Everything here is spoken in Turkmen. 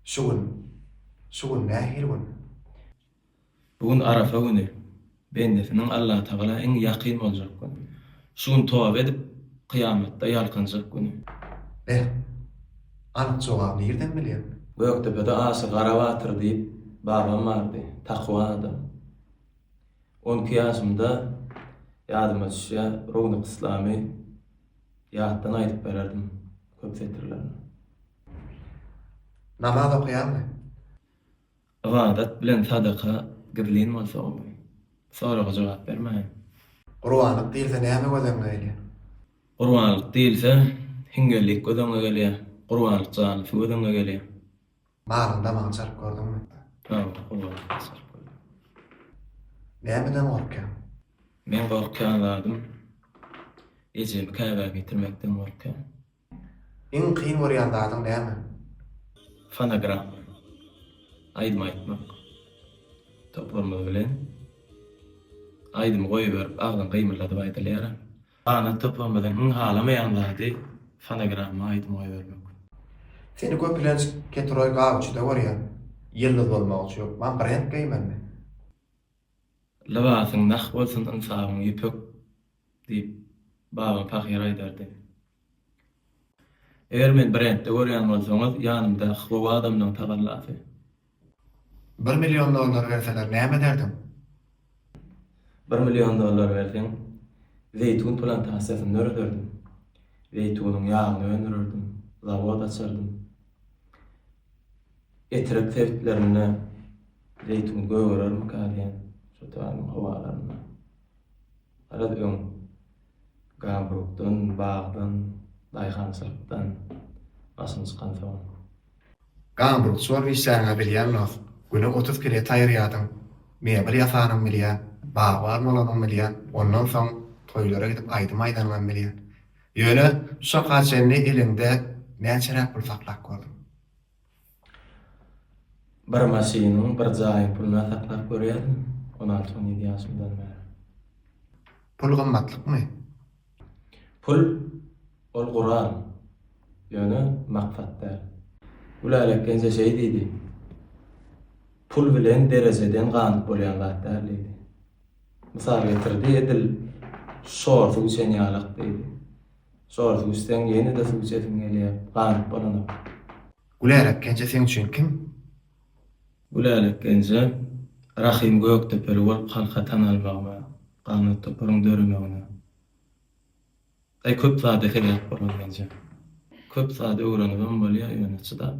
Şugun nähir gün? Bugün Arafa günü. Bendesiniň Allah Taala en ýakyn boljak gün. Şuň towap edip kıyamatda ýalkanjak günü. Eh, anyk jogaby nerden bilýän? Göktepe'de aşy Garawatyr diýip babam bardy, takwa adam. 12 ýaşymda ýadyma düşýär, Rownak Islamy ýatdan aýdyp bererdim köp setirlerini. Namaz okuýarmy? Ibadat bilen sadaka gizlin bolsa bolmaý. Soraga jogap bermäň. Gurbanlyk diýilse näme gözüňe gelýär? Gurbanlyk diýilse, hingellik gözüňe gelýär. Gurbanlyk jalyşy gözüňe gelýär. Malynda maňa çarp gördüňmi? Nämeden gorkýan? Men gorkýan adam ejemi käbä getirmekden gorkýan. Iň kyn bolýan zadyň näme? Fonogram. Aýdym aýtmak. Toplanma bilen aýdym goýup berip agdan gymyladyp aýdylýar. Ana toplanmadan halamaýan zady fonogramma aýdym goýup bermek. Seni köpülen Ketroy gawçyda görýän. Ýyldız bolmak üçin ýok, man brend geýmenmi? Labasyň nak bolsun insabyň ýepek diýip babam pahyr aýdardy. Eger men brendde görýän bolsaňyz, ýanymda bu adamdan tagallasy. $1 milyon verseler näme derdim? $1 milyon berdiň. Zeytun plantasiýasyny ördürdim. Zeytunyň ýagyny öndürürdüm. Zawod açardım. Etirip sevitlerini zeytun göwürürüm kadiýan. Şu taýyň howalaryna. Arada öň Gambrukdan, Bagdan, Daýhansyrpdan başyny çykan soň. Gambruk suwar wiçläňe bilýänler. Güne 30 kile taýyr ýadyň. Mebel ýasanyň bilýän, bag barmalanyň bilýän, ondan soň toýlara gidip aýdym aýdanman bilýän. Ýöne şakaçenni elinde näçerä pul saklap gördüm. Bir maşynyň bir jaýyň puluna saklap görýärdim. 16-17 ýaşymdan beri. Pul gymmatlykmy? Pul ol Guran. Ýöne makfatlar. Ular kenze şey diýdi. Pul bilen derejeden ganyp bolýan zatlar diýdi. Mysal getirdi, edil şortu üçin ýalyk diýdi. Şortu üçin ýene de suw içesim gelýär, ganyp bolany. Ular kençe sen üçin kim? Ular kenze Rahim Göktepeli bolup halka tanalmagma, ganyp topuryň dörmegine. Köp zady helýär bolan bence. Köp zady öwrenip bolýar ýöne çydap.